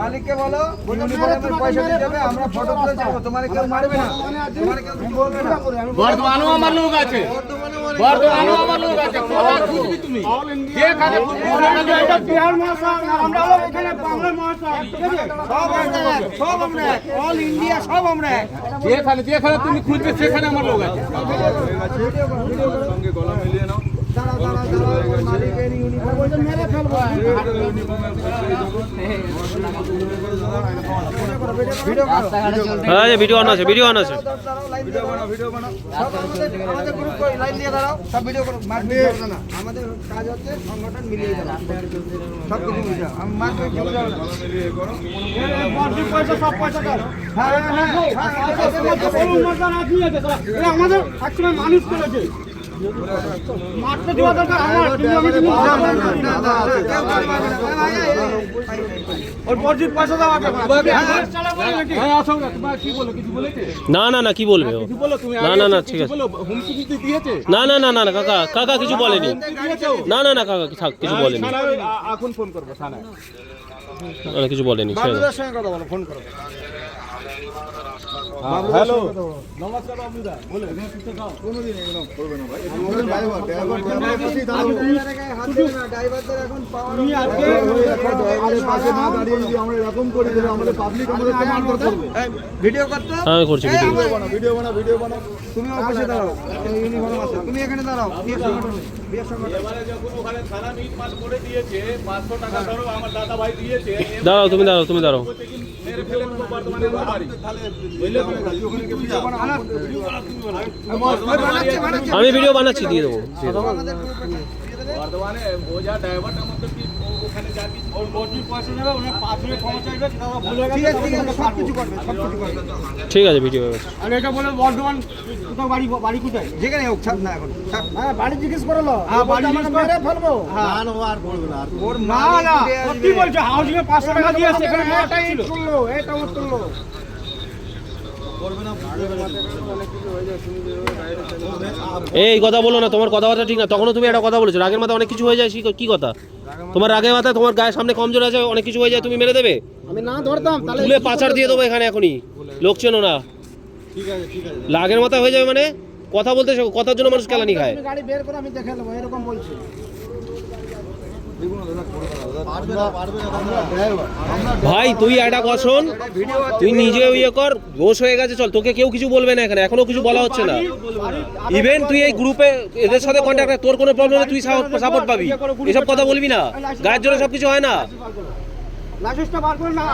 মালিককে বলো ইউনিফর্মের পয়সা দিয়ে দেবে, আমরা ফটো তুলে যাবো, তোমার কেউ মারবে না, তোমার কেউ বলবে না। বর্ধমানেও আমার লোক আছে, বর্ধমানেও আমার লোক আছে, কোথায় খুঁজবি তুমি? যেখানে এটা বিহার মহাশয়, আমরা হলো এখানে বাংলা মহাশয়, ঠিক আছে? সব আমরা অল ইন্ডিয়া সব আমরা যেখানে যেখানে তুমি খুঁজবে সেখানে আমার লোক আছে। সঙ্গে গলা মিলিয়ে নাও। মালিকের ইউনিফর্ম মেরে ফেলবো। ভিডিও অন আছে, ভিডিও অন আছে। ভিডিও বানাও। আমাদের গ্রুপ করে লাইন দিয়ে দাঁড়াও, সব ভিডিও করো, মারপিট করবে না। আমাদের কাজ হচ্ছে সংগঠন মিলিয়ে দেওয়া, সব কিছু মিলিয়ে দাও। আমি মারপিট করবো না। গলা মিলিয়ে করো। পয়সা সব পয়সা দাও। হ্যাঁ আমাদের একসময় মানুষ করেছে, মারতে দেওয়া দরকার আমার। ওর পর্যন্ত পয়সা দাও আগে। না না না, কি বলবে ও? না না না, ঠিক আছে। হুমকি দিতে দিয়েছে? না না না না না, কাকা কাকা কিছু বলেনি। না না না কাকা, থাক, কিছু বলেনি। এখন ফোন করবো থানায়। না, কিছু বলেনি, ছেড়ে দাও। বাবুদার সঙ্গে কথা বলো, ফোন করো। হ্যালো, ড্রাইভারদের এখন পাওয়ার ভিডিও করতে হ্যাঁ, আমি করছি ভিডিও। ভিডিও বানাও। তুমি ওর পাশে দাঁড়াও, ইউনিফর্ম আছে, তুমি এখানে দাঁড়াও। বিয়ের সংগঠন, বিয়ের সংগঠন। এবারে যখন ওখানে থানা মিটমাট করে দিয়েছে, 500 টাকা ধরো আমার দাদা ভাই দিয়েছে, দাঁড়াও, তুমি দাঁড়াও, তুমি দাঁড়াও। মেরে ফেলে তো বর্ধমানে আমার বাড়ি। আমি ভিডিও বানাচ্ছি, দিয়ে দেবো, দিয়ে দেবো। আমাদের গ্রুপে দিয়ে দেবে। বর্ধমানে ও যা ড্রাইভারটার মধ্যে কি ওখানে যাবি ওর বর্ধির পয়সা নেবে, ওনার 5 মিনিট ক্ষমা চাইবে, দাদা ভুল হয়ে ঠিক আছে, ঠিক আছে, সব কিছু করবে, সব কিছু করবে। ঠিক আছে, ভিডিও হয়ে গেছে। আর এটা বলে বর্ধমান কোথাও বাড়ি, বাড়ি কোথায়? যেখানে হোক, ছাড় না এখন, ছাড়। হ্যাঁ, বাড়ি জিজ্ঞেস করলো। হ্যাঁ, বাড়ি জিজ্ঞেস করে ফেলবো। হ্যাঁ, ওর না না, কি বলছো? হাউজিং এ 500 টাকা দিয়ে আসছে, এখানে একটা ইট তুললো, এটা ওর তুললো। এই কথা বলো না, তোমার কথাবার্তা ঠিক না। তখনও তুমি একটা কথা বলেছো, রাগের মাথায় অনেক কিছু হয়ে যায়। কি কথা? তোমার রাগের মাথায়, তোমার গায়ের সামনে কমজোর আছে, অনেক কিছু হয়ে যায়, তুমি মেরে দেবে? আমি না ধরতাম তাহলে তুলে পাচার দিয়ে দেবো এখানে এখনই, লোক চেনো না। ঠিক আছে, ঠিক আছে। রাগের মাথায় হয়ে যাবে মানে? কথা বলতে শেখো, কথার জন্য মানুষ কেলানি খায়। গাড়ি বের করে আমি দেখে নেবো, এরকম বলছি। ভাই তুই একটা কখন, তুই নিজে ইয়ে কর, দোষ হয়ে গেছে, চল, তোকে কেউ কিছু বলবে না এখানে, এখনো কিছু বলা হচ্ছে না। ইভেন তুই এই গ্রুপে এদের সাথে কন্ট্যাক্ট, তোর কোনো প্রবলেম নেই, তুই সাপোর্ট পাবি। এসব কথা বলবি না, গায়ের জন্য সবকিছু হয় না। লাইসেন্সটা বার করে না,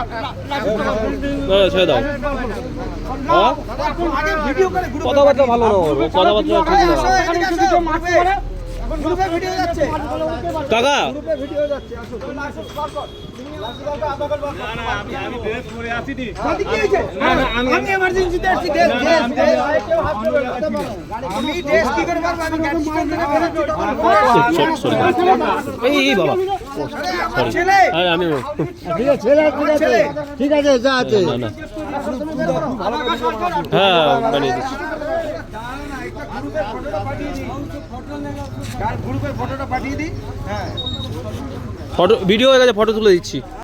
ছেড়ে দাও। হ্যাঁ? আগে ভিডিও করে গ্রুপে কথাবার্তা ভালো না ওর, কথাবার্তা ঠিক না। এখন গ্রুপে ভিডিও যাচ্ছে, কাকা গ্রুপে ভিডিও যাচ্ছে। আসো, তুমি লাইসেন্স বার কর, তুমি লাইসেন্স বার কর, আধার কার্ড বার কর। আমি ড্রেস পরে আসিনি। দাদি কি হয়েছে? আমি এমার্জেন্সিতে আসছি, ড্রেস আমি ড্রেস কি করে পারবো? আমি গাড়ি স্ট্যান্ড থেকে বেরোচ্ছি তখন। এই বাবা, আমার ছেলে, আরে আমি ঠিক আছে, ছেলে, ঠিক আছে, যা আছে। না না, হ্যাঁ বানিয়ে দিচ্ছি। গ্রুপের ফটোটা পাঠিয়ে দিই। হ্যাঁ, ফটো ভিডিও হয়ে গেছে, ফটো তুলে দিচ্ছি।